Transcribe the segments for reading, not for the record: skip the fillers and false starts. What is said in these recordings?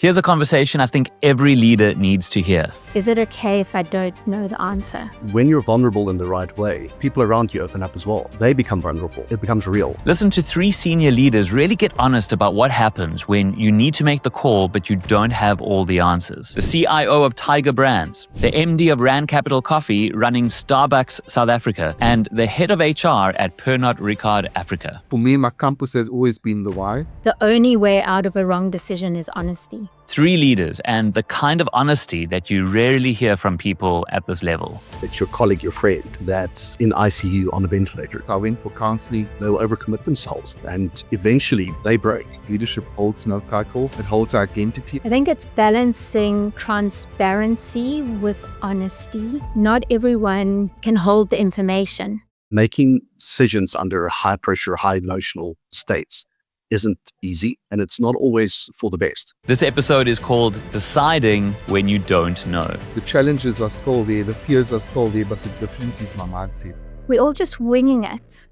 Here's a conversation I think every leader needs to hear. Is it okay if I don't know the answer? When you're vulnerable in the right way, people around you open up as well. They become vulnerable. It becomes real. Listen to 3 senior leaders really get honest about what happens when you need to make the call, but you don't have all the answers. The CIO of Tiger Brands, the MD of Rand Capital Coffee running Starbucks South Africa, and the head of HR at Pernod Ricard Africa. For me, my compass has always been the why. The only way out of a wrong decision is honesty. 3 leaders, and the kind of honesty that you rarely hear from people at this level. It's your colleague, your friend, that's in ICU on a ventilator. I went for counselling. They'll overcommit themselves and eventually they break. Leadership holds no title. It holds identity. I think it's balancing transparency with honesty. Not everyone can hold the information. Making decisions under high pressure, high emotional states isn't easy, and it's not always for the best. This episode is called Deciding When You Don't Know. The challenges are still there. The fears are still there, but the difference is my mindset. We're all just winging it.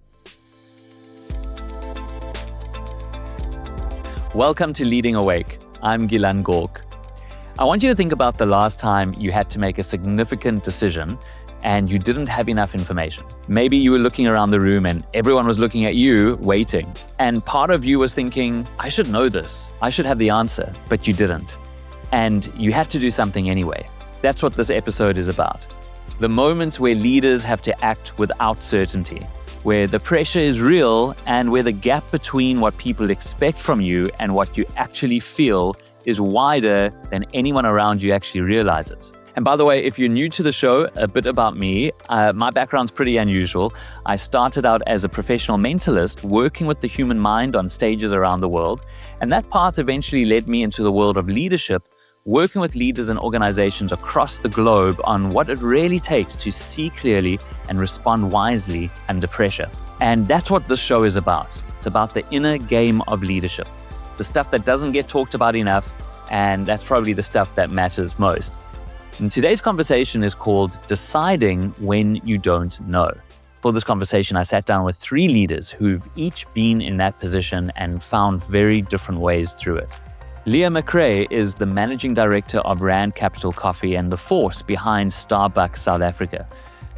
Welcome to Leading Awake. I'm Gilan Gork. I want you to think about the last time you had to make a significant decision and you didn't have enough information. Maybe you were looking around the room and everyone was looking at you, waiting. And part of you was thinking, I should know this. I should have the answer, but you didn't. And you had to do something anyway. That's what this episode is about. The moments where leaders have to act without certainty, where the pressure is real and where the gap between what people expect from you and what you actually feel is wider than anyone around you actually realizes. And by the way, if you're new to the show, a bit about me. My background's pretty unusual. I started out as a professional mentalist working with the human mind on stages around the world. And that path eventually led me into the world of leadership, working with leaders and organizations across the globe on what it really takes to see clearly and respond wisely under pressure. And that's what this show is about. It's about the inner game of leadership, the stuff that doesn't get talked about enough, and that's probably the stuff that matters most. And today's conversation is called Deciding When You Don't Know. For this conversation, I sat down with 3 leaders who've each been in that position and found very different ways through it. Leah McCrae is the managing director of Rand Capital Coffee and the force behind Starbucks South Africa.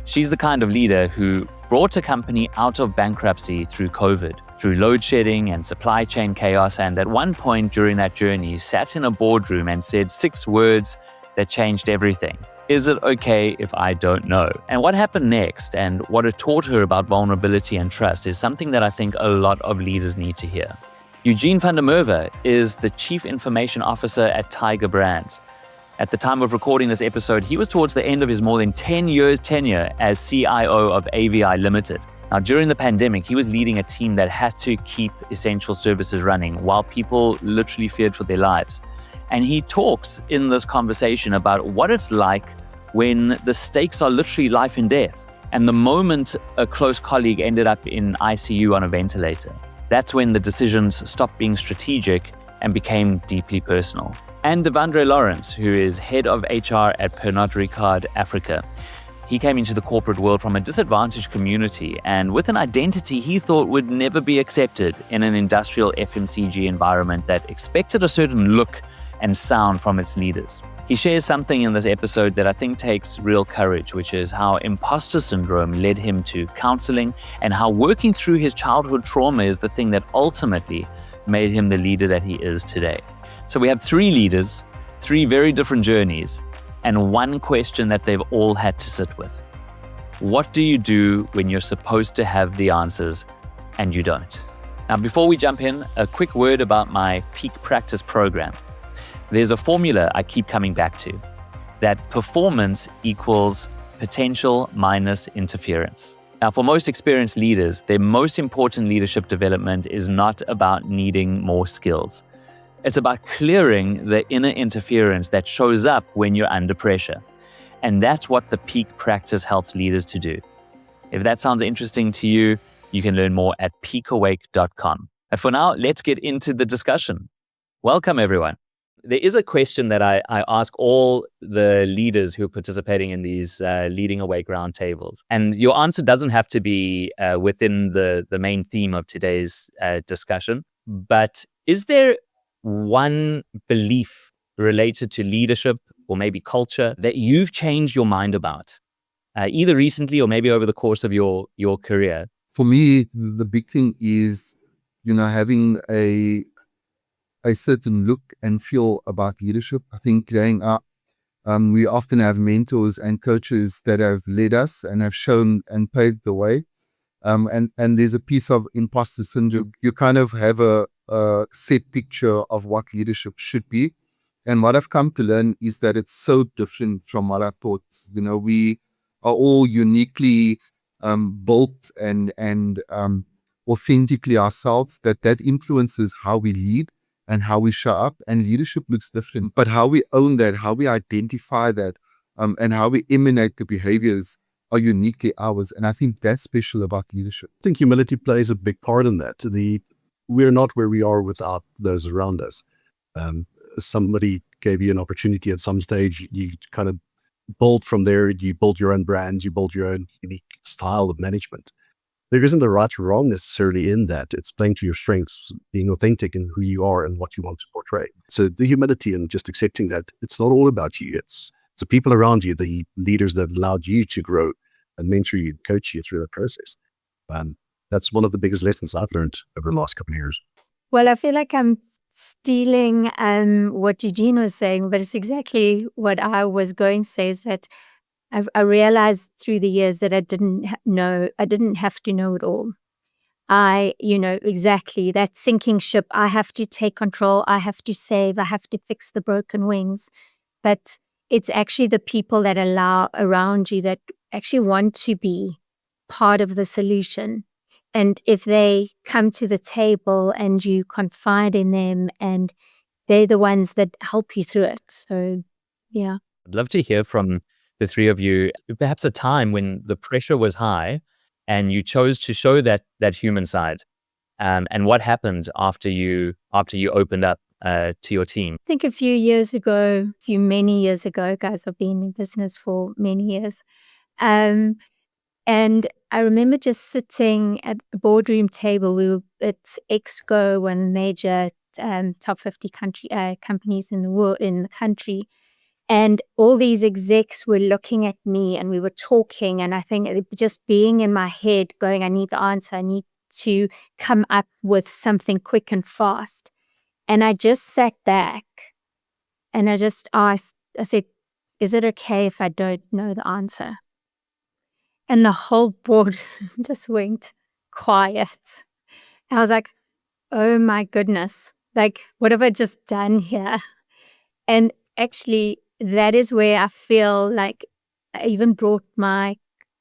She's the kind of leader who brought a company out of bankruptcy through COVID, through load shedding and supply chain chaos, and at one point during that journey sat in a boardroom and said 6 words that changed everything. Is it okay if I don't know? And what happened next and what it taught her about vulnerability and trust is something that I think a lot of leaders need to hear. Eugene van der Merwe is the Chief Information Officer at Tiger Brands. At the time of recording this episode, he was towards the end of his more than 10 years tenure as CIO of AVI Limited. Now, during the pandemic, he was leading a team that had to keep essential services running while people literally feared for their lives. And he talks in this conversation about what it's like when the stakes are literally life and death. And the moment a close colleague ended up in ICU on a ventilator, that's when the decisions stopped being strategic and became deeply personal. And Devandre Lawrence, who is head of HR at Pernod Ricard Africa, he came into the corporate world from a disadvantaged community and with an identity he thought would never be accepted in an industrial FMCG environment that expected a certain look and sound from its leaders. He shares something in this episode that I think takes real courage, which is how imposter syndrome led him to counselling and how working through his childhood trauma is the thing that ultimately made him the leader that he is today. So we have 3 leaders, 3 very different journeys, and one question that they've all had to sit with. What do you do when you're supposed to have the answers and you don't? Now, before we jump in, a quick word about my peak practice program. There's a formula I keep coming back to, that performance equals potential minus interference. Now, for most experienced leaders, their most important leadership development is not about needing more skills. It's about clearing the inner interference that shows up when you're under pressure. And that's what the peak practice helps leaders to do. If that sounds interesting to you, you can learn more at peakawake.com. And for now, let's get into the discussion. Welcome, everyone. There is a question that I ask all the leaders who are participating in these Leading Awake roundtables. And your answer doesn't have to be within the main theme of today's discussion. But is there one belief related to leadership or maybe culture that you've changed your mind about, either recently or maybe over the course of your career? For me, the big thing is, having a certain look and feel about leadership. I think growing up, we often have mentors and coaches that have led us and have shown and paved the way. And there's a piece of imposter syndrome. You kind of have a set picture of what leadership should be. And what I've come to learn is that it's so different from what I thought. We are all uniquely built and authentically ourselves, that influences how we lead and how we show up. And leadership looks different. But how we own that, how we identify that, and how we emanate the behaviors are uniquely ours. And I think that's special about leadership. I think humility plays a big part in that. We're not where we are without those around us. Somebody gave you an opportunity at some stage, you kind of build from there, you build your own brand, you build your own unique style of management. There isn't a right or wrong necessarily in that. It's playing to your strengths, being authentic in who you are and what you want to portray. So the humility and just accepting that it's not all about you. It's the people around you, the leaders that allowed you to grow and mentor you and coach you through that process. That's one of the biggest lessons I've learned over the last couple of years. Well, I feel like I'm stealing what Eugene was saying, but it's exactly what I was going to say, is that I realized through the years that I didn't have to know it all. Exactly that sinking ship. I have to take control. I have to save. I have to fix the broken wings. But it's actually the people that allow around you that actually want to be part of the solution. And if they come to the table and you confide in them, and they're the ones that help you through it. So, yeah. I'd love to hear from the three of you, perhaps a time when the pressure was high and you chose to show that human side, and what happened after you opened up to your team. I think many years ago, guys, I've been in business for many years. And I remember just sitting at a boardroom table. We were at Exco, one major top 50 companies in the country. And all these execs were looking at me and we were talking. And I think just being in my head going, I need the answer. I need to come up with something quick and fast. And I just sat back and I just asked, I said, is it okay if I don't know the answer? And the whole board just went quiet. I was like, oh my goodness, like, what have I just done here? And actually, that is where I feel like I even brought my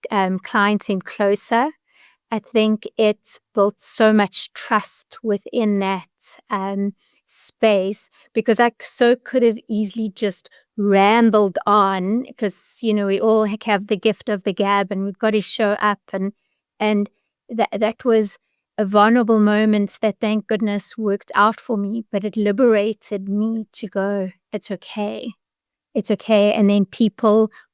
clients in closer. I think it built so much trust within that space, because I so could have easily just rambled on, because we all have the gift of the gab and we've got to show up, and that was a vulnerable moment that, thank goodness, worked out for me. But it liberated me to go, it's okay, and then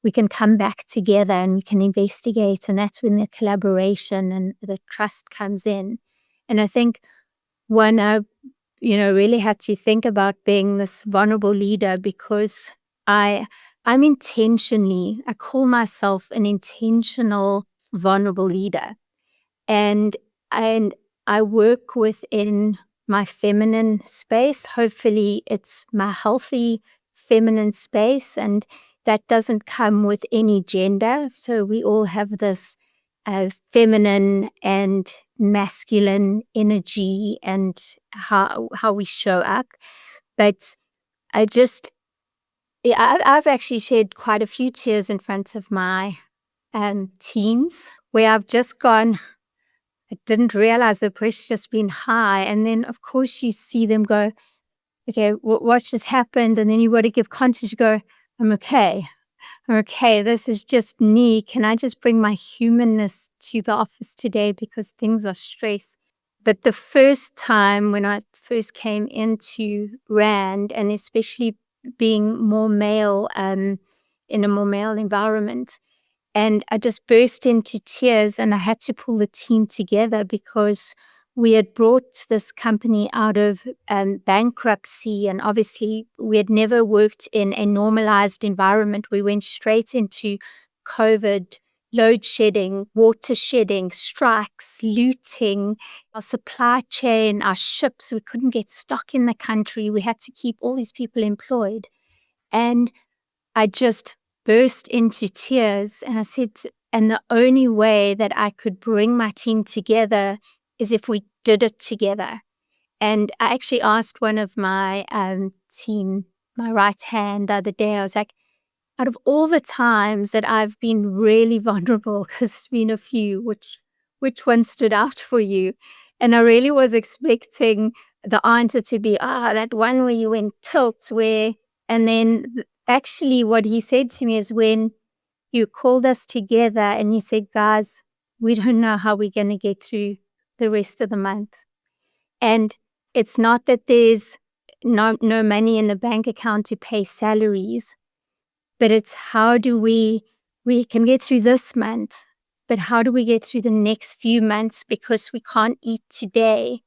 we can come back together and we can investigate, and that's when the collaboration and the trust comes in. And I think when I really had to think about being this vulnerable leader, because I call myself an intentional vulnerable leader. And I work within my feminine space. Hopefully it's my healthy feminine space, and that doesn't come with any gender. So we all have this feminine and masculine energy and how we show up. But I've actually shed quite a few tears in front of my teams, where I've just gone, I didn't realize the pressure's just been high. And then, of course, you see them go, okay, what just happened? And then you got to give context. You go, I'm okay. This is just me. Can I just bring my humanness to the office today, because things are stressed? But the first time when I first came into Rand, and especially being more male, in a more male environment, and I just burst into tears, and I had to pull the team together, because we had brought this company out of bankruptcy, and obviously we had never worked in a normalized environment. We went straight into COVID, load shedding, water shedding, strikes, looting, our supply chain, our ships. We couldn't get stock in the country. We had to keep all these people employed. And I just burst into tears, and I said, and the only way that I could bring my team together is if we did it together. And I actually asked one of my team, my right hand, the other day, I was like, out of all the times that I've been really vulnerable, because it's been a few, which one stood out for you? And I really was expecting the answer to be, that one where you went tilt, and then actually what he said to me is, when you called us together and you said, guys, we don't know how we're going to get through the rest of the month. And it's not that there's no money in the bank account to pay salaries, but it's how do we can get through this month, but how do we get through the next few months, because we can't eat today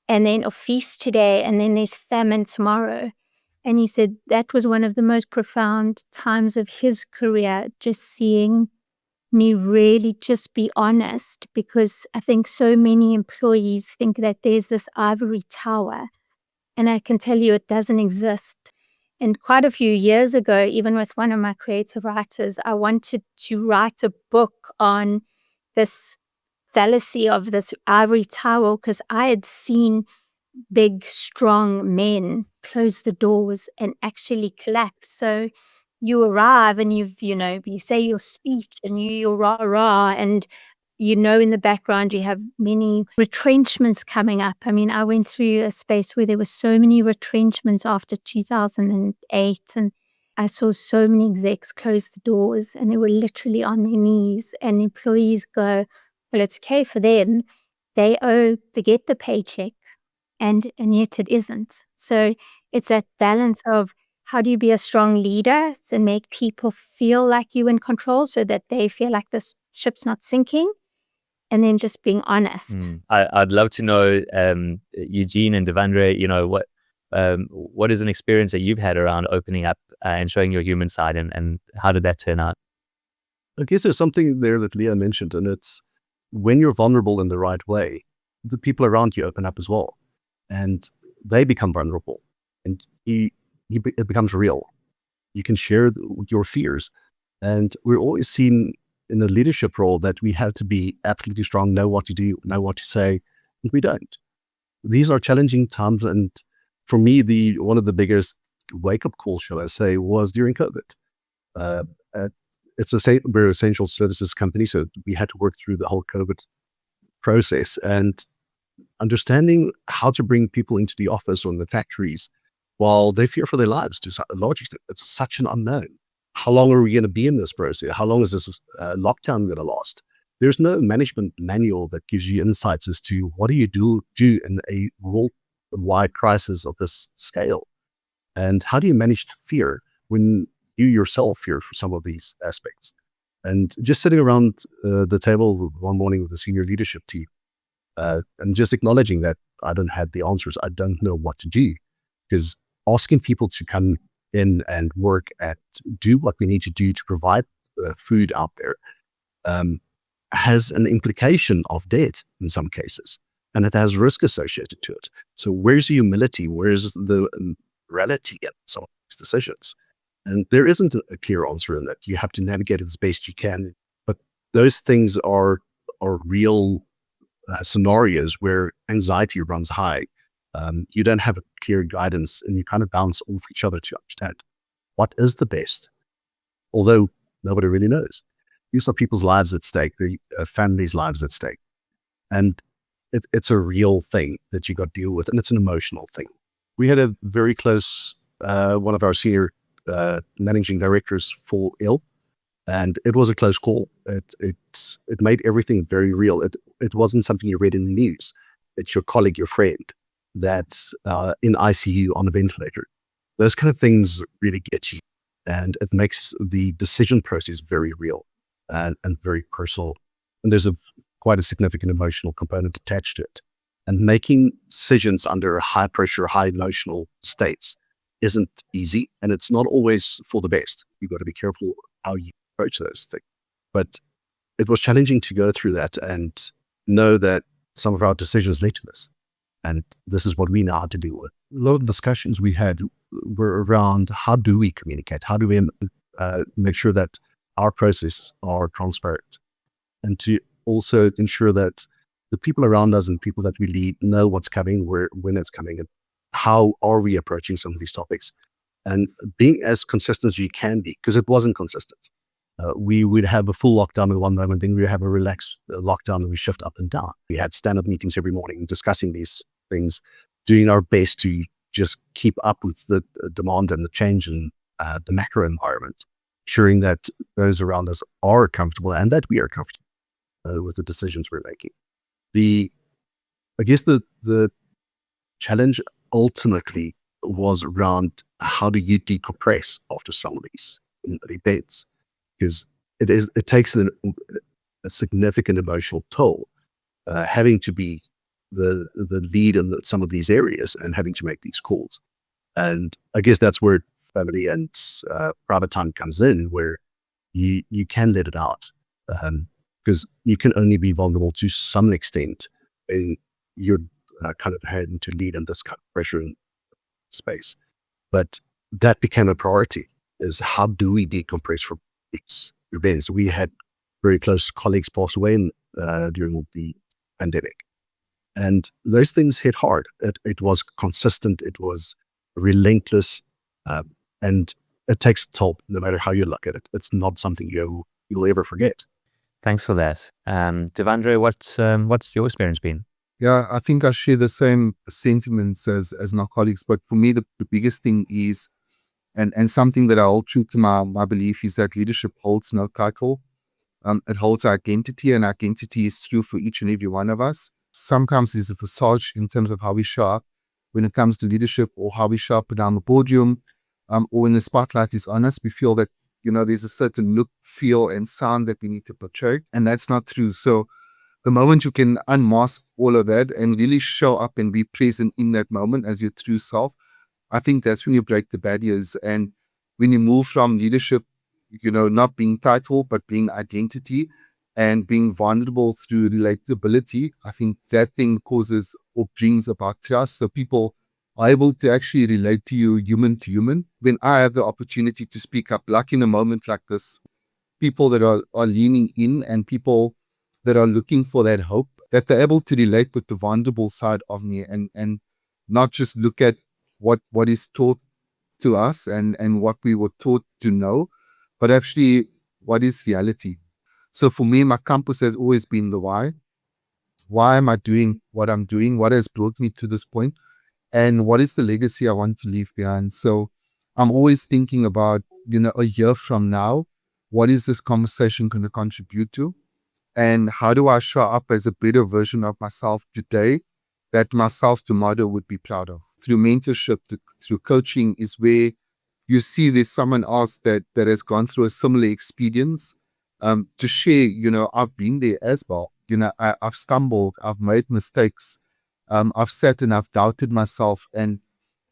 and then or feast today and then there's famine tomorrow. And he said that was one of the most profound times of his career, just seeing me really just be honest, because I think so many employees think that there's this ivory tower, and I can tell you it doesn't exist. And quite a few years ago, even with one of my creative writers, I wanted to write a book on this fallacy of this ivory tower, because I had seen big, strong men close the doors and actually collapse. So you arrive and you say your speech and you're rah-rah, and in the background you have many retrenchments coming up. I mean, I went through a space where there were so many retrenchments after 2008, and I saw so many execs close the doors and they were literally on their knees, and employees go, well, it's okay for them. They get the paycheck, and yet it isn't. So it's that balance of, how do you be a strong leader to make people feel like you're in control so that they feel like this ship's not sinking? And then just being honest. I'd love to know, Eugene and Devandre, what is an experience that you've had around opening up and showing your human side, and how did that turn out? I guess there's something there that Leah mentioned, and it's when you're vulnerable in the right way, the people around you open up as well, and they become vulnerable, and it becomes real. You can share your fears, and we're always seen in the leadership role that we have to be absolutely strong, know what to do, know what to say, and we don't. These are challenging times, and for me, one of the biggest wake-up calls, shall I say, was during COVID. We're an essential services company, so we had to work through the whole COVID process, and understanding how to bring people into the office or in the factories while they fear for their lives to a large extent. It's such an unknown. How long are we going to be in this process? How long is this lockdown going to last? There's no management manual that gives you insights as to what do you do in a worldwide crisis of this scale, and how do you manage fear when you yourself fear for some of these aspects. And just sitting around the table one morning with the senior leadership team, and just acknowledging that I don't have the answers, I don't know what to do, because asking people to come in and do what we need to do to provide food out there has an implication of death in some cases, and it has risk associated to it. So where's the humility? Where's the reality in some of these decisions? And there isn't a clear answer in that. You have to navigate it as best you can, but those things are real scenarios where anxiety runs high. You don't have a clear guidance, and you kind of bounce off each other to understand what is the best, although nobody really knows. These are people's lives at stake, their families' lives at stake. And it's a real thing that you got to deal with, and it's an emotional thing. We had a very close, one of our senior managing directors fall ill, and it was a close call. It made everything very real. It wasn't something you read in the news. It's your colleague, your friend, that's in ICU on a ventilator. Those kind of things really get you, and it makes the decision process very real and very personal. And there's quite a significant emotional component attached to it. And making decisions under high pressure, high emotional states isn't easy, and it's not always for the best. You've got to be careful how you approach those things. But it was challenging to go through that and know that some of our decisions led to this. And this is what we know how to deal with. A lot of discussions we had were around how do we communicate? How do we make sure that our processes are transparent? And to also ensure that the people around us and people that we lead know what's coming, when it's coming, and how are we approaching some of these topics. And being as consistent as you can be, because it wasn't consistent. We would have a full lockdown in one moment, then we would have a relaxed lockdown and we shift up and down. We had stand-up meetings every morning discussing these things, doing our best to just keep up with the demand and the change in the macro environment, ensuring that those around us are comfortable and that we are comfortable with the decisions we're making. I guess the challenge ultimately was around how do you decompress after some of these debates, because it takes a significant emotional toll, having to be the lead in some of these areas and having to make these calls. And I guess that's where family and private time comes in, where you can let it out, because you can only be vulnerable to some extent when you're kind of having to lead in this kind of pressure space. But that became a priority, is how do we decompress from these events? We had very close colleagues pass away during the pandemic. And those things hit hard. It was consistent, it was relentless, and it takes a toll no matter how you look at it. It's not something you'll ever forget. Thanks for that. Devandre, what's your experience been? Yeah, I think I share the same sentiments as my colleagues, but for me, the biggest thing is, and something that I hold true to my belief, is that leadership holds no title. It holds identity, and identity is true for each and every one of us. Sometimes there's a facade in terms of how we show up when it comes to leadership, or how we show up around the boardroom, or when the spotlight is on us. We feel that, there's a certain look, feel, and sound that we need to portray, and that's not true. So the moment you can unmask all of that and really show up and be present in that moment as your true self, I think that's when you break the barriers. And when you move from leadership, not being title, but being identity and being vulnerable through relatability, I think that thing causes or brings about trust. So people are able to actually relate to you human to human. When I have the opportunity to speak up, like in a moment like this, people that are leaning in and people that are looking for that hope, that they're able to relate with the vulnerable side of me, and not just look at what is taught to us and what we were taught to know, but actually what is reality. So for me, my compass has always been the why. Why am I doing what I'm doing? What has brought me to this point? And what is the legacy I want to leave behind? So I'm always thinking about, a year from now, what is this conversation going to contribute to? And how do I show up as a better version of myself today that myself tomorrow would be proud of? Through mentorship, through coaching, is where you see there's someone else that has gone through a similar experience, to share, I've been there as well. I've stumbled, I've made mistakes, I've sat and I've doubted myself, and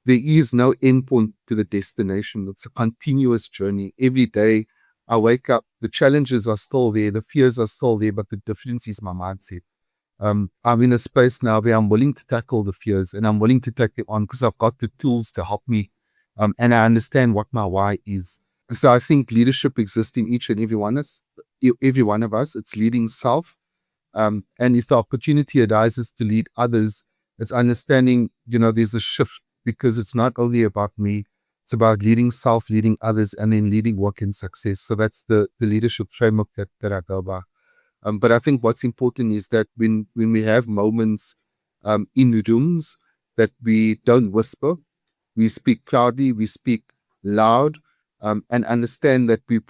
there is no endpoint to the destination. It's a continuous journey. Every day I wake up, the challenges are still there, the fears are still there, but the difference is my mindset. I'm in a space now where I'm willing to tackle the fears, and I'm willing to take it on because I've got the tools to help me, and I understand what my why is. So I think leadership exists in each and every one of us. It's leading self, and if the opportunity arises to lead others, it's understanding, there's a shift, because it's not only about me. It's about leading self, leading others, and then leading work and success. So that's the leadership framework that I go by. But I think what's important is that when we have moments in rooms, that we don't whisper, we speak proudly, we speak loud, and understand that we're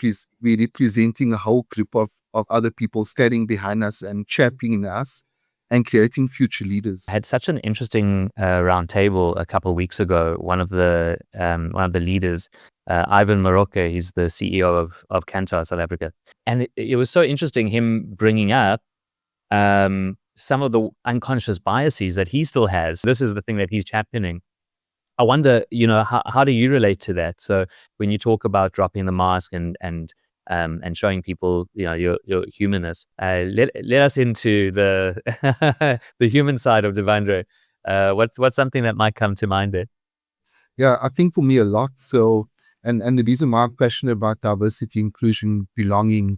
representing a whole group of other people standing behind us and championing us and creating future leaders. I had such an interesting round table a couple of weeks ago. One of the leaders, Ivan Merwe, he's the CEO of Kantar South Africa, and it was so interesting him bringing up some of the unconscious biases that he still has. This is the thing that he's championing. I wonder, how do you relate to that? So when you talk about dropping the mask and showing people, your humanness, let us into the the human side of Devandre. What's something that might come to mind there? Yeah, I think for me a lot. So, and the reason why I'm passionate about diversity, inclusion, belonging,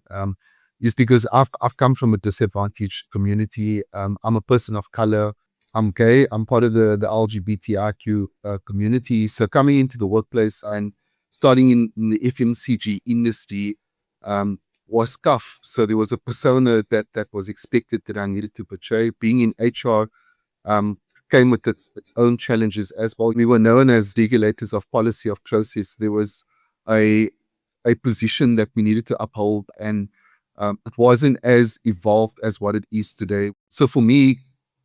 is because I've come from a disadvantaged community. I'm a person of color. I'm gay. I'm part of the LGBTIQ community. So coming into the workplace and starting in the FMCG industry was tough. So there was a persona that was expected that I needed to portray. Being in HR came with its own challenges as well. We were known as regulators of policy, of process. There was a position that we needed to uphold, and it wasn't as evolved as what it is today. So for me,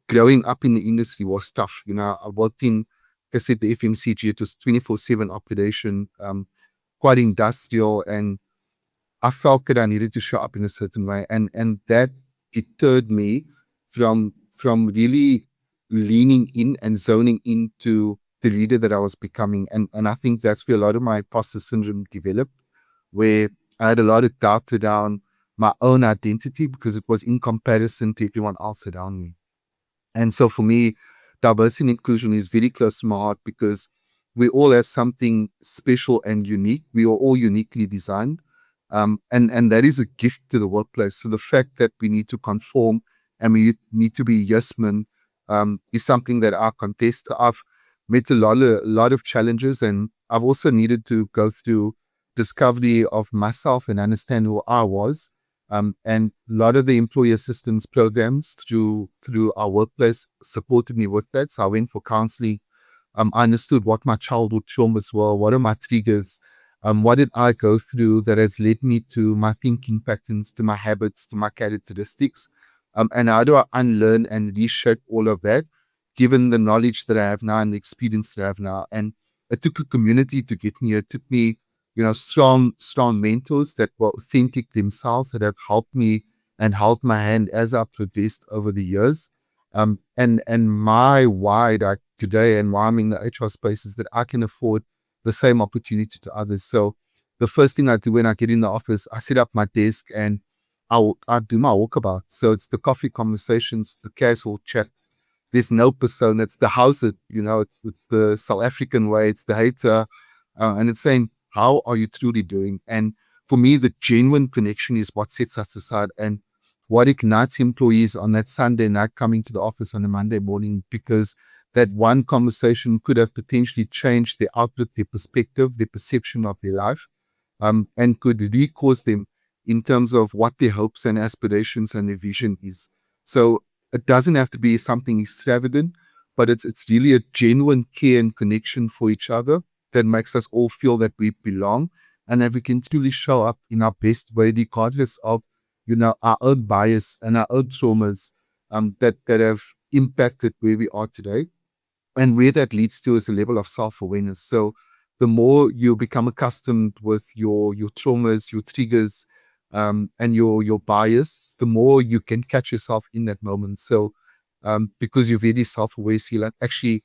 growing up in the industry was tough. I worked in, like I said, the FMCG. It was 24/7 operation, quite industrial, and I felt that I needed to show up in a certain way, and that deterred me from really leaning in and zoning into the leader that I was becoming. And I think that's where a lot of my imposter syndrome developed, where I had a lot of doubt around my own identity because it was in comparison to everyone else around me. And so for me, diversity and inclusion is very close to my heart because we all have something special and unique. We are all uniquely designed. And that is a gift to the workplace. So the fact that we need to conform and we need to be yes men is something that I contest. I've met a lot of challenges, and I've also needed to go through discovery of myself and understand who I was. And a lot of the employee assistance programs through our workplace supported me with that. So I went for counselling. I understood what my childhood traumas were, what are my triggers, what did I go through that has led me to my thinking patterns, to my habits, to my characteristics, and how do I unlearn and reshape all of that, given the knowledge that I have now and the experience that I have now. And it took a community to get me here. It took me, strong mentors that were authentic themselves, that have helped me and held my hand as I progressed over the years. And my why today and why I'm in the HR space is that I can afford the same opportunity to others. So the first thing I do when I get in the office, I set up my desk and I do my walkabout. So it's the coffee conversations, it's the casual chats. There's no persona. It's the house, it's the South African way. It's the hater. And it's saying, how are you truly doing? And for me, the genuine connection is what sets us aside and what ignites employees on that Sunday night coming to the office on a Monday morning, because that one conversation could have potentially changed their outlook, their perspective, their perception of their life, and could recause them in terms of what their hopes and aspirations and their vision is. So it doesn't have to be something extravagant, but it's really a genuine care and connection for each other that makes us all feel that we belong and that we can truly show up in our best way, regardless of, our own bias and our own traumas that have impacted where we are today. And where that leads to is a level of self-awareness. So the more you become accustomed with your traumas, your triggers, and your bias, the more you can catch yourself in that moment. So because you're very self-aware, so you're like, actually,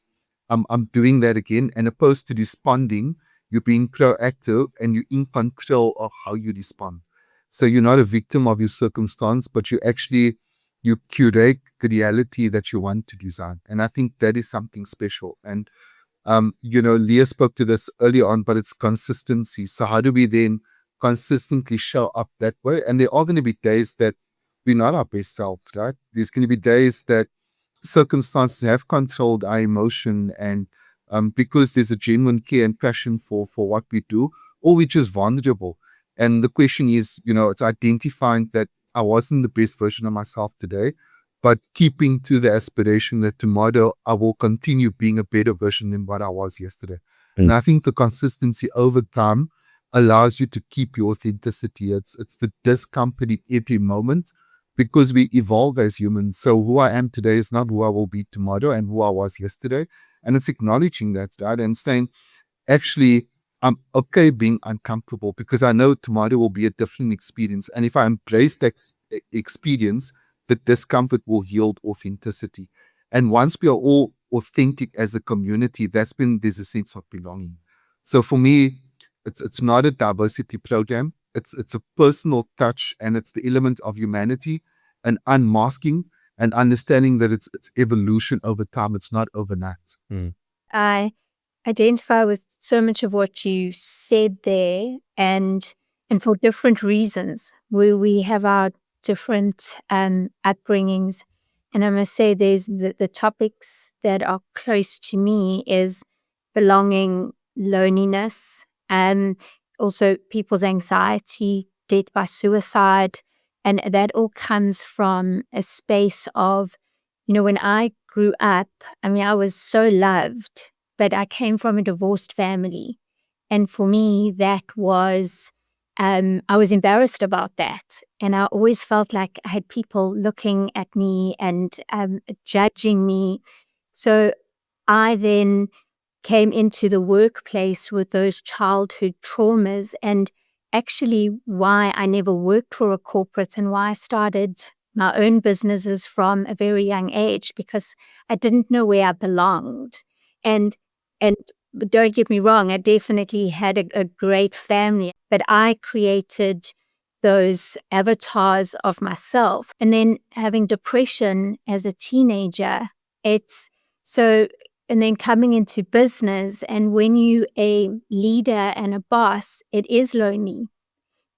I'm doing that again. And opposed to responding, you're being proactive and you're in control of how you respond. So you're not a victim of your circumstance, but you curate the reality that you want to design. And I think that is something special. And, Leah spoke to this early on, but it's consistency. So how do we then consistently show up that way? And there are going to be days that we're not our best selves, right? There's going to be days that circumstances have controlled our emotion, and because there's a genuine care and passion for what we do, or we're just vulnerable. And the question is, it's identifying that I wasn't the best version of myself today, but keeping to the aspiration that tomorrow I will continue being a better version than what I was yesterday. And I think the consistency over time allows you to keep your authenticity. It's the discomfort every moment, because we evolve as humans. So who I am today is not who I will be tomorrow and who I was yesterday. And it's acknowledging that, right? And saying, actually, I'm okay being uncomfortable because I know tomorrow will be a different experience. And if I embrace that experience, the discomfort will yield authenticity. And once we are all authentic as a community, that's when there's a sense of belonging. So for me, it's not a diversity program. It's a personal touch, and it's the element of humanity and unmasking and understanding that it's evolution over time. It's not overnight. I identify with so much of what you said there, and for different reasons. We have our different upbringings, and I must say there's the topics that are close to me is belonging, loneliness, and also people's anxiety, death by suicide, and that all comes from a space of, when I grew up, I was so loved, but I came from a divorced family. And for me, that was, I was embarrassed about that. And I always felt like I had people looking at me and judging me. So I then came into the workplace with those childhood traumas, and actually why I never worked for a corporate and why I started my own businesses from a very young age, because I didn't know where I belonged. And don't get me wrong, I definitely had a great family, but I created those avatars of myself. And then having depression as a teenager, and then coming into business, and when you're a leader and a boss, it is lonely,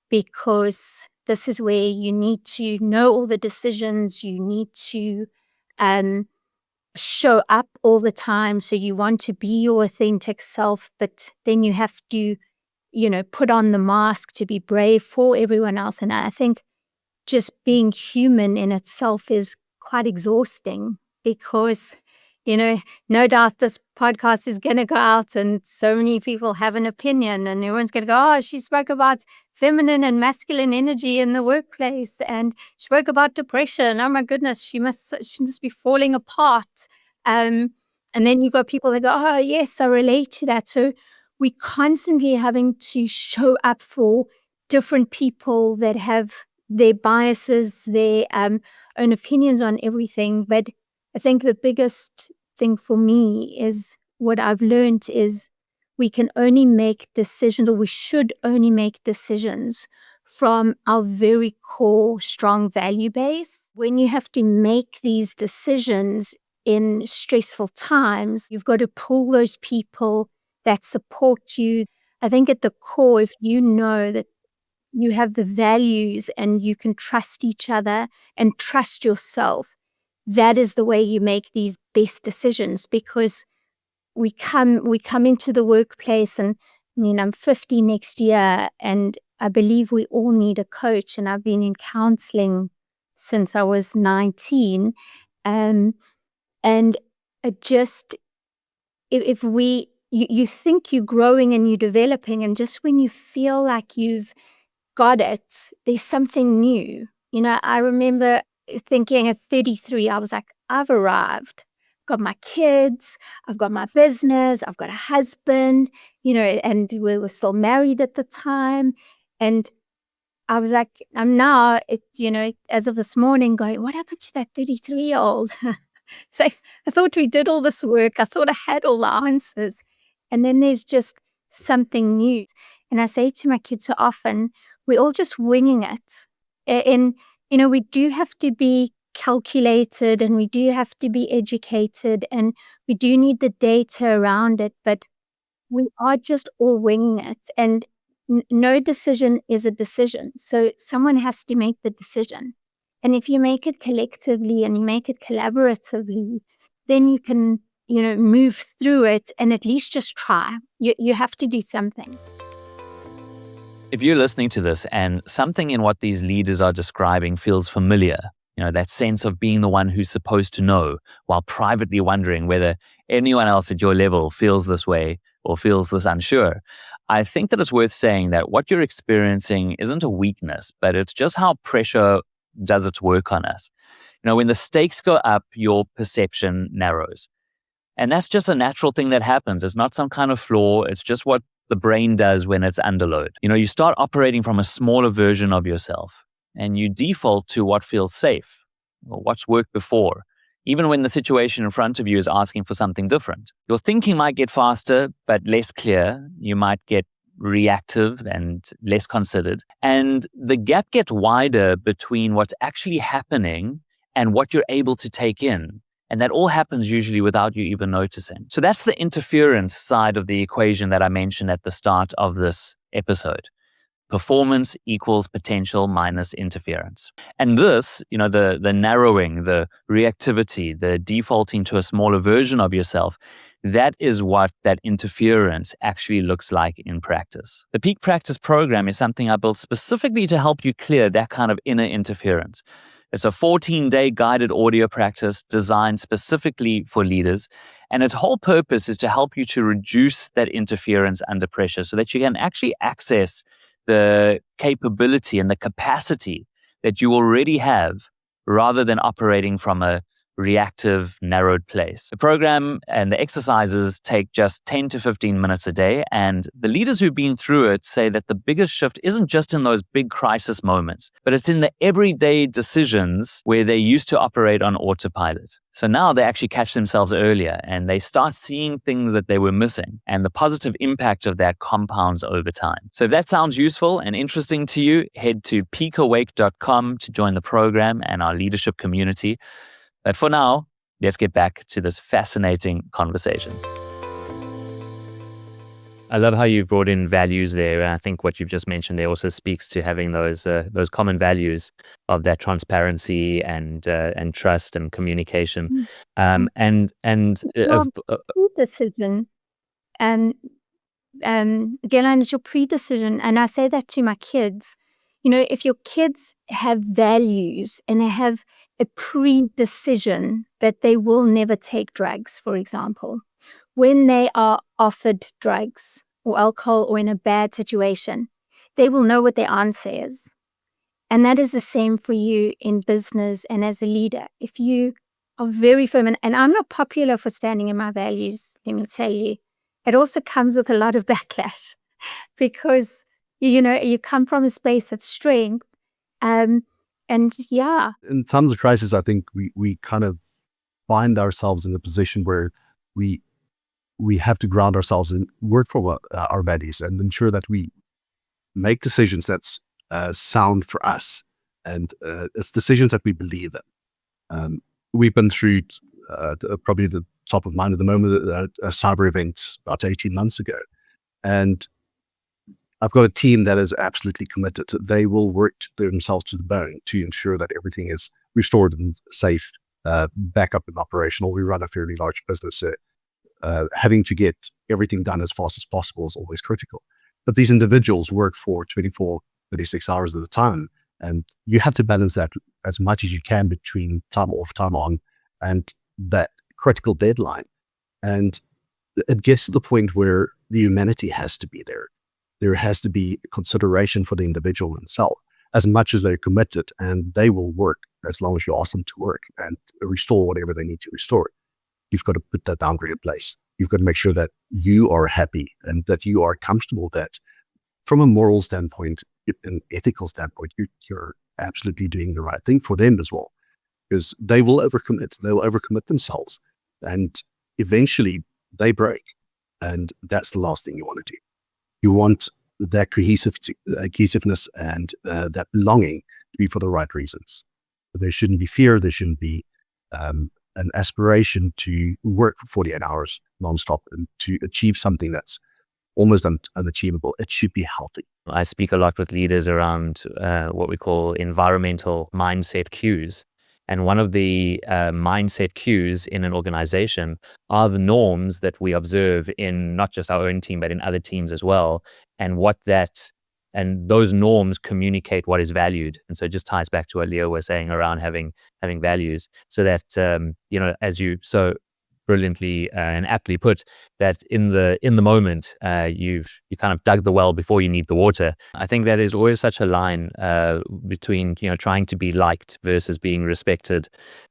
because this is where you need to know all the decisions, you need to show up all the time. So you want to be your authentic self, but then you have to, put on the mask to be brave for everyone else. And I think just being human in itself is quite exhausting, because no doubt this podcast is going to go out and so many people have an opinion, and everyone's going to go, oh, she spoke about feminine and masculine energy in the workplace, and she spoke about depression. Oh my goodness, she must be falling apart. And then you've got people that go, oh yes, I relate to that. So we're constantly having to show up for different people that have their biases, their own opinions on everything. But I think the biggest thing for me is what I've learned is we can only make decisions, or we should only make decisions from our very core, strong value base. When you have to make these decisions in stressful times, you've got to pull those people that support you. I think at the core, if you know that you have the values and you can trust each other and trust yourself, that is the way you make these best decisions. Because we come into the workplace, and I'm 50 next year, and I believe we all need a coach. And I've been in counselling since I was 19, and if you think you're growing and you're developing, and just when you feel like you've got it, there's something new. I remember thinking at 33, I was like, I've arrived. I've got my kids, I've got my business, I've got a husband, and we were still married at the time. And I was like, I'm now, as of this morning going, what happened to that 33-year-old? So I thought we did all this work. I thought I had all the answers. And then there's just something new. And I say to my kids so often, we're all just winging it. And we do have to be calculated, and we do have to be educated, and we do need the data around it, but we are just all winging it. And no decision is a decision. So someone has to make the decision. And if you make it collectively and you make it collaboratively, then you can, move through it and at least just try. You have to do something. If you're listening to this and something in what these leaders are describing feels familiar, that sense of being the one who's supposed to know while privately wondering whether anyone else at your level feels this way or feels this unsure, I think that it's worth saying that what you're experiencing isn't a weakness, but it's just how pressure does its work on us. When the stakes go up, your perception narrows. And that's just a natural thing that happens. It's not some kind of flaw. It's just what the brain does when it's under load. You start operating from a smaller version of yourself, and you default to what feels safe. or what's worked before, even when the situation in front of you is asking for something different. Your thinking might get faster, but less clear. You might get reactive and less considered. And the gap gets wider between what's actually happening and what you're able to take in. And that all happens usually without you even noticing. So that's the interference side of the equation that I mentioned at the start of this episode. Performance equals potential minus interference. And this, the narrowing, the reactivity, the defaulting to a smaller version of yourself, that is what that interference actually looks like in practice. The Peak Practice program is something I built specifically to help you clear that kind of inner interference. It's a 14-day guided audio practice designed specifically for leaders. And its whole purpose is to help you to reduce that interference under pressure so that you can actually access the capability and the capacity that you already have rather than operating from a reactive, narrowed place. The program and the exercises take just 10 to 15 minutes a day, and the leaders who've been through it say that the biggest shift isn't just in those big crisis moments, but it's in the everyday decisions where they used to operate on autopilot. So now they actually catch themselves earlier and they start seeing things that they were missing, and the positive impact of that compounds over time. So if that sounds useful and interesting to you, head to peakawake.com to join the program and our leadership community. But for now, let's get back to this fascinating conversation. I love how you brought in values there. And I think what you've just mentioned there also speaks to having those common values of that transparency and trust and communication. Pre-decision and Gillan, it's your pre-decision, and I say that to my kids. If your kids have values and they have a pre-decision that they will never take drugs, for example, when they are offered drugs or alcohol or in a bad situation, they will know what their answer is. And that is the same for you in business and as a leader. If you are very firm, and I'm not popular for standing in my values, let me tell you, it also comes with a lot of backlash because, you come from a space of strength. And yeah. In times of crisis, I think we kind of find ourselves in the position where we have to ground ourselves and work for our values and ensure that we make decisions that's sound for us. And it's decisions that we believe in. We've been through probably the top of mind at the moment, a cyber event about 18 months ago. And I've got a team that is absolutely committed. They will work themselves to the bone to ensure that everything is restored and safe, back up and operational. We run a fairly large business. Having to get everything done as fast as possible is always critical. But these individuals work for 24, 36 hours at a time. And you have to balance that as much as you can between time off, time on, and that critical deadline. And it gets to the point where the humanity has to be there. There has to be consideration for the individual themselves as much as they're committed, and they will work as long as you ask them to work and restore whatever they need to restore. You've got to put that boundary in place. You've got to make sure that you are happy and that you are comfortable, that from a moral standpoint, an ethical standpoint, you're absolutely doing the right thing for them as well, because they will overcommit. They'll overcommit themselves, and eventually they break. And that's the last thing you want to do. You want that cohesiveness and that belonging to be for the right reasons. There shouldn't be fear. There shouldn't be an aspiration to work for 48 hours nonstop and to achieve something that's almost unachievable. It should be healthy. I speak a lot with leaders around what we call environmental mindset cues. And one of the mindset cues in an organization are the norms that we observe in not just our own team, but in other teams as well. And those norms communicate what is valued. And so it just ties back to what Leah was saying around having values, so that, as you so brilliantly and aptly put, that in the moment, you kind of dug the well before you need the water. I think that is always such a line between trying to be liked versus being respected,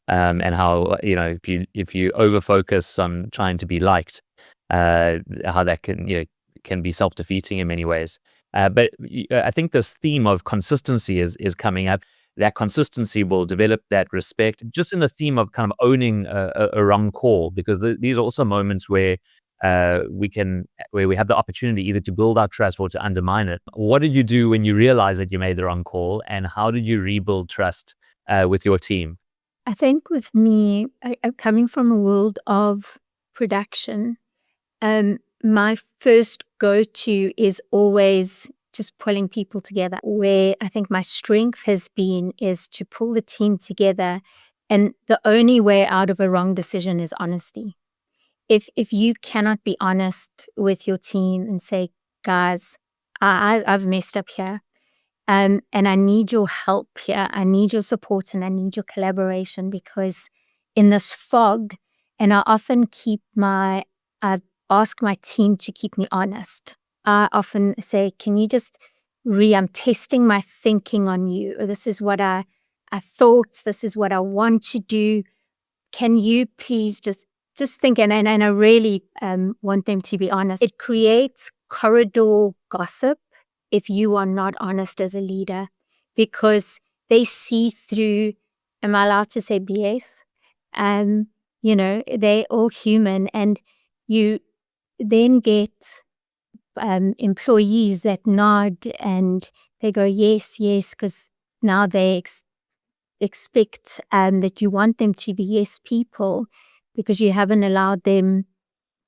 and how if you over focus on trying to be liked, how that can be self-defeating in many ways. But I think this theme of consistency is coming up. that consistency will develop that respect. Just in the theme of kind of owning a wrong call, because these are also moments where we have the opportunity either to build our trust or to undermine it. What did you do when you realized that you made the wrong call, and how did you rebuild trust with your team? I think with me, I'm coming from a world of production. My first go-to is always just pulling people together. Where I think my strength has been is to pull the team together, and the only way out of a wrong decision is honesty. If you cannot be honest with your team and say, guys, I've messed up here, and I need your help here, I need your support, and I need your collaboration, because in this fog, and I ask my team to keep me honest. I often say, can you just I'm testing my thinking on you. Or this is what I thought, this is what I want to do. Can you please just think, and I really want them to be honest. It creates corridor gossip if you are not honest as a leader, because they see through, am I allowed to say BS? They're all human, and you then get employees that nod and they go, yes, because now they expect that you want them to be yes people, because you haven't allowed them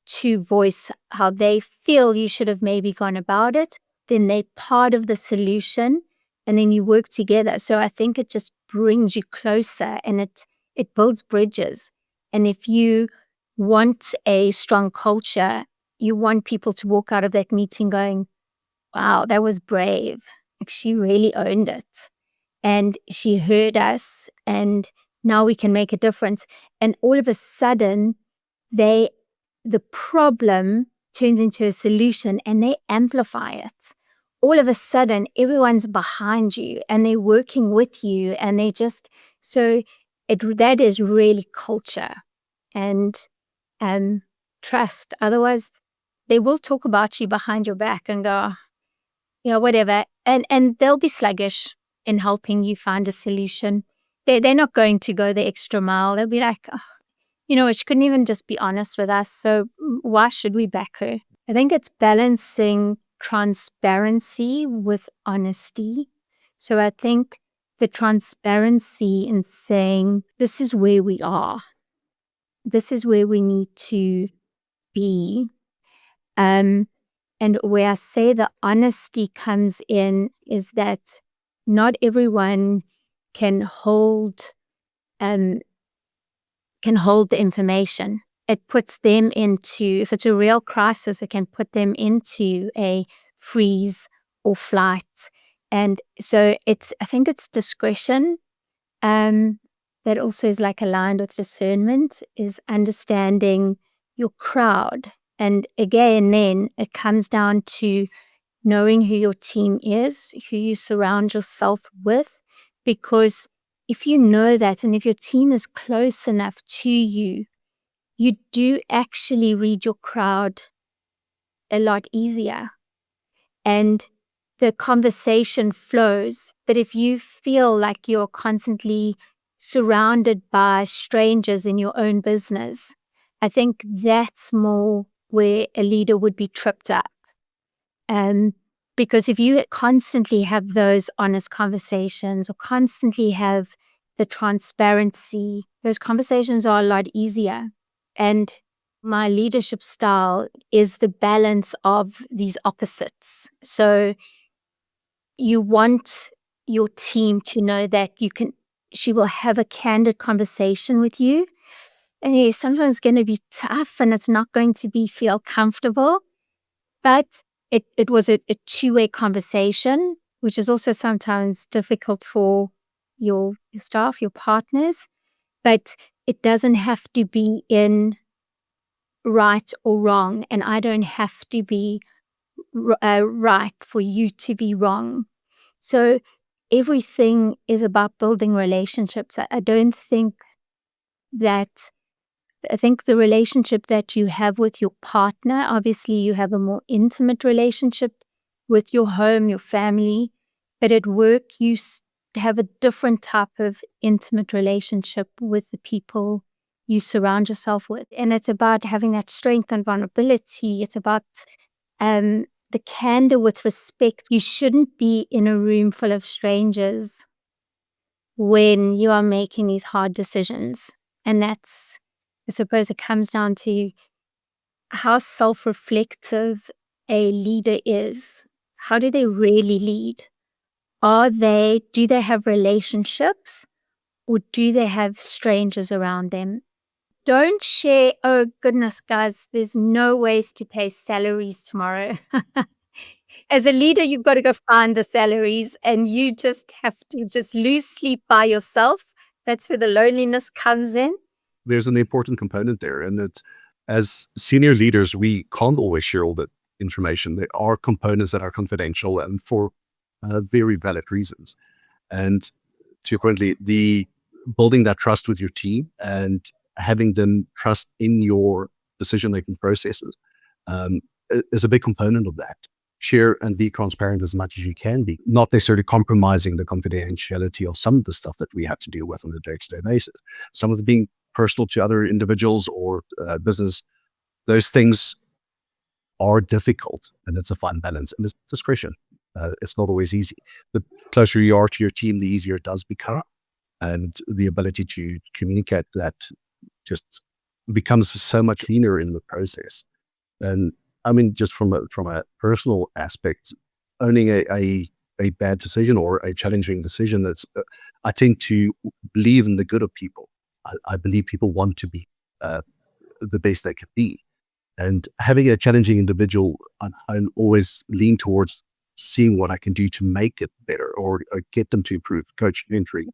to voice how they feel you should have maybe gone about it. Then they're part of the solution, and then you work together. So I think it just brings you closer, and it builds bridges. And if you want a strong culture, you want people to walk out of that meeting going, wow, that was brave. Like, she really owned it. And she heard us, and now we can make a difference. And all of a sudden, the problem turns into a solution, and they amplify it. All of a sudden, everyone's behind you, and they're working with you, and they just, that is really culture and trust. Otherwise, they will talk about you behind your back and go, whatever. And they'll be sluggish in helping you find a solution. They're not going to go the extra mile. They'll be like, she couldn't even just be honest with us, so why should we back her? I think it's balancing transparency with honesty. So I think the transparency in saying, this is where we are. This is where we need to be. And where I say the honesty comes in is that not everyone can hold the information. It puts them into, if it's a real crisis, it can put them into a freeze or flight. And so I think it's discretion that also is like aligned with discernment, is understanding your crowd. And again, then it comes down to knowing who your team is, who you surround yourself with, because if you know that, and if your team is close enough to you, you do actually read your crowd a lot easier, and the conversation flows. But if you feel like you're constantly surrounded by strangers in your own business, I think that's more where a leader would be tripped up. Because if you constantly have those honest conversations, or constantly have the transparency, those conversations are a lot easier. And my leadership style is the balance of these opposites. So you want your team to know that she will have a candid conversation with you. And it's sometimes going to be tough, and it's not going to feel comfortable. But it was a two-way conversation, which is also sometimes difficult for your staff, your partners. But it doesn't have to be in right or wrong, and I don't have to be right for you to be wrong. So everything is about building relationships. I think the relationship that you have with your partner, obviously you have a more intimate relationship with your home, your family, but at work you have a different type of intimate relationship with the people you surround yourself with. And it's about having that strength and vulnerability. It's about the candor with respect. You shouldn't be in a room full of strangers when you are making these hard decisions. And that's, I suppose it comes down to how self-reflective a leader is. How do they really lead? Do they have relationships, or do they have strangers around them? Don't share, oh goodness, guys, there's no ways to pay salaries tomorrow. As a leader, you've got to go find the salaries, and you just have to just lose sleep by yourself. That's where the loneliness comes in. There's an important component there. And that as senior leaders, we can't always share all that information. There are components that are confidential and for very valid reasons. And to your point, the building that trust with your team and having them trust in your decision-making processes is a big component of that. Share and be transparent as much as you can be, not necessarily compromising the confidentiality of some of the stuff that we have to deal with on a day-to-day basis. Some of it being personal to other individuals or business, those things are difficult, and it's a fine balance, and it's discretion. It's not always easy. The closer you are to your team, the easier it does become, and the ability to communicate that just becomes so much cleaner in the process. And I mean, just from a personal aspect, owning a bad decision or a challenging decision, I tend to believe in the good of people. I believe people want to be the best they can be. And having a challenging individual, I always lean towards seeing what I can do to make it better or get them to improve, coach, mentoring,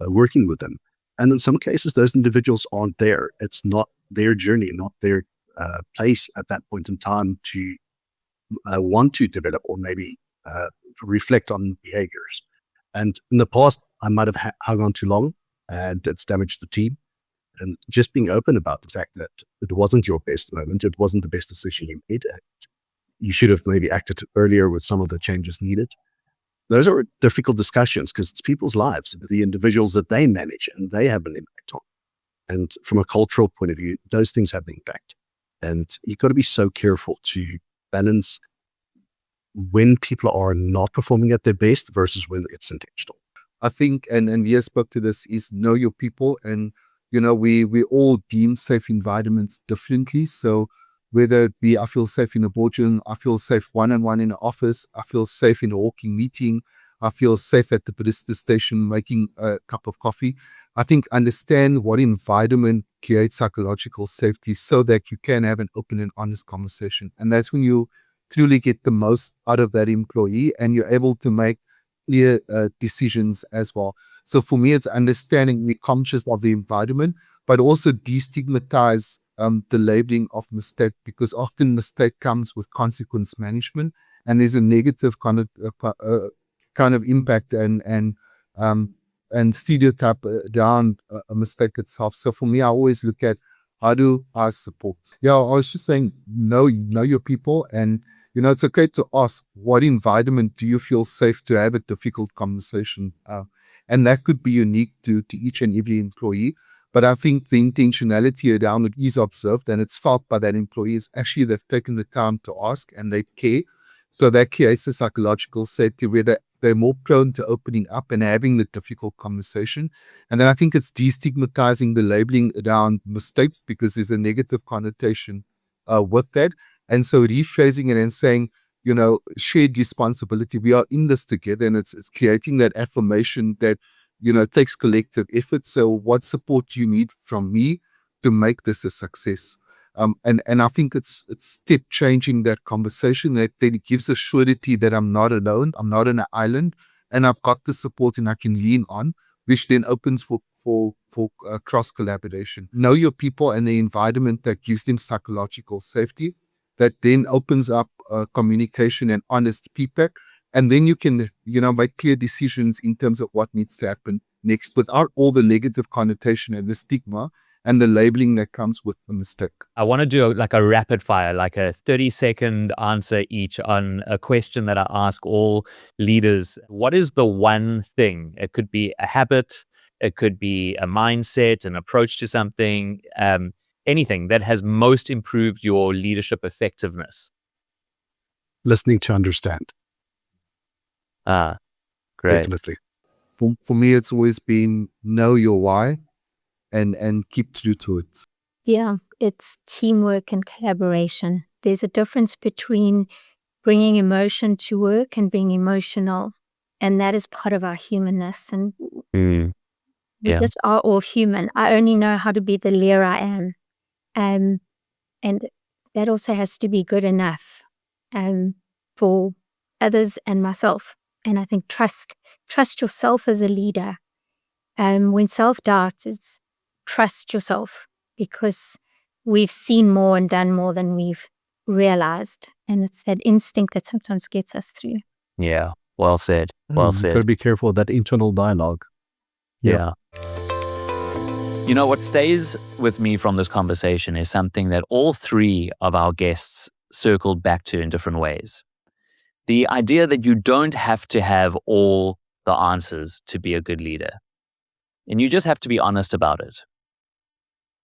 working with them. And in some cases, those individuals aren't there. It's not their journey, not their place at that point in time to want to develop or maybe reflect on behaviors. And in the past, I might have hung on too long, and it's damaged the team. And just being open about the fact that it wasn't your best moment, it wasn't the best decision you made. You should have maybe acted earlier with some of the changes needed. Those are difficult discussions because it's people's lives, the individuals that they manage, and they have an impact on. And from a cultural point of view, those things have an impact. And you've got to be so careful to balance when people are not performing at their best versus when it's intentional. I think, and Leah spoke to this, is know your people. And, you know, we all deem safe environments differently. So whether it be I feel safe in a boardroom, I feel safe one-on-one in an office, I feel safe in a walking meeting, I feel safe at the barista station making a cup of coffee. I think understand what environment creates psychological safety so that you can have an open and honest conversation. And that's when you truly get the most out of that employee and you're able to make clear decisions as well. So for me, it's understanding, be conscious of the environment, but also destigmatize the labeling of mistake, because often mistake comes with consequence management, and there's a negative kind of impact and stereotype down a mistake itself. So for me, I always look at how do I support. Yeah, I was just saying, know your people, and you know, it's okay to ask what environment do you feel safe to have a difficult conversation, and that could be unique to each and every employee. But I think the intentionality around it is observed and it's felt by that employee is actually they've taken the time to ask and they care. So that creates a psychological safety where they're more prone to opening up and having the difficult conversation. And then I think it's destigmatizing the labeling around mistakes because there's a negative connotation with that. And so rephrasing it and saying, you know, shared responsibility. We are in this together, and it's creating that affirmation that, you know, it takes collective effort. So what support do you need from me to make this a success? And I think it's step changing that conversation that then it gives a surety that I'm not alone, I'm not on an island, and I've got the support and I can lean on, which then opens for cross collaboration. Know your people and the environment that gives them psychological safety. That then opens up communication and honest feedback. And then you can, you know, make clear decisions in terms of what needs to happen next without all the negative connotation and the stigma. and the labeling that comes with the mistake. I want to do like a rapid fire, like a 30-second answer each on a question that I ask all leaders. What is the one thing? It could be a habit, it could be a mindset, an approach to something, anything that has most improved your leadership effectiveness. Listening to understand. Great. Definitely. For me, it's always been know your why and keep true to it. Yeah, it's teamwork and collaboration. There's a difference between bringing emotion to work and being emotional. And that is part of our humanness. And we just are all human. I only know how to be the Leah I am. And that also has to be good enough for others and myself. And I think trust yourself as a leader. When self-doubt is trust yourself, because we've seen more and done more than we've realized. And it's that instinct that sometimes gets us through. Yeah. Well said. Well said. Got to be careful of that internal dialogue. Yeah. You know, what stays with me from this conversation is something that all three of our guests circled back to in different ways. The idea that you don't have to have all the answers to be a good leader. And you just have to be honest about it.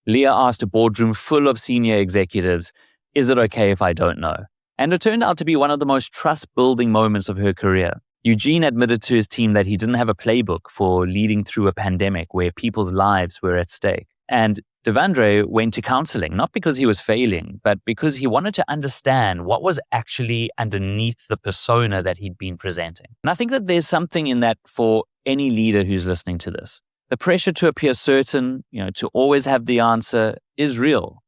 Leah asked a boardroom full of senior executives, is it okay if I don't know? And it turned out to be one of the most trust-building moments of her career. Eugene admitted to his team that he didn't have a playbook for leading through a pandemic where people's lives were at stake. And Devandre went to counselling, not because he was failing, but because he wanted to understand what was actually underneath the persona that he'd been presenting. And I think that there's something in that for any leader who's listening to this. The pressure to appear certain, to always have the answer is real.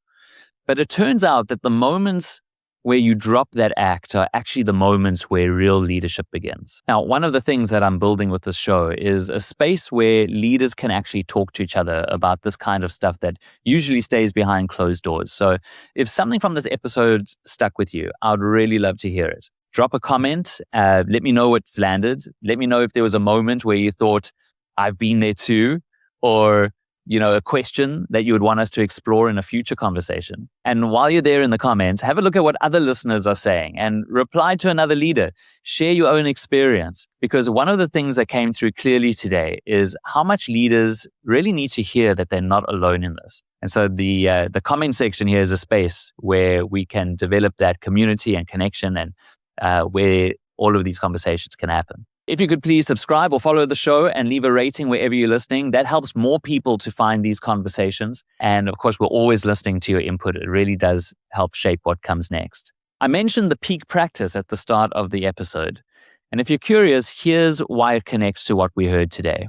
But it turns out that the moments where you drop that act are actually the moments where real leadership begins. Now, one of the things that I'm building with this show is a space where leaders can actually talk to each other about this kind of stuff that usually stays behind closed doors. So if something from this episode stuck with you, I'd really love to hear it. Drop a comment. Let me know what's landed. Let me know if there was a moment where you thought, I've been there too, or a question that you would want us to explore in a future conversation. And while you're there in the comments, have a look at what other listeners are saying and reply to another leader. Share your own experience, because one of the things that came through clearly today is how much leaders really need to hear that they're not alone in this. And so the comment section here is a space where we can develop that community and connection, and where all of these conversations can happen. If you could please subscribe or follow the show and leave a rating wherever you're listening, that helps more people to find these conversations. And of course, we're always listening to your input. It really does help shape what comes next. I mentioned the peak practice at the start of the episode. And if you're curious, here's why it connects to what we heard today.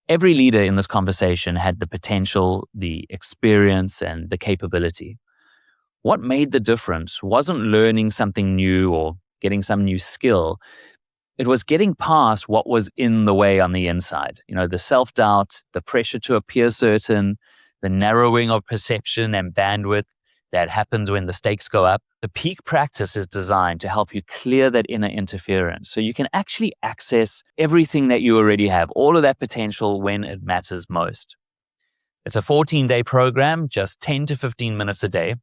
Every leader in this conversation had the potential, the experience, and the capability. What made the difference wasn't learning something new or getting some new skill. It was getting past what was in the way on the inside. The self-doubt, the pressure to appear certain, the narrowing of perception and bandwidth that happens when the stakes go up. The peak practice is designed to help you clear that inner interference so you can actually access everything that you already have, all of that potential when it matters most. It's a 14-day program, just 10 to 15 minutes a day.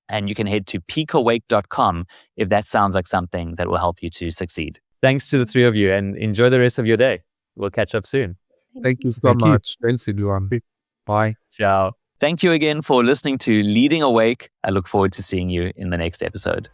And you can head to peakawake.com if that sounds like something that will help you to succeed. Thanks to the three of you, and enjoy the rest of your day. We'll catch up soon. Thank you so much. Thanks, everyone. Bye. Ciao. Thank you again for listening to Leading Awake. I look forward to seeing you in the next episode.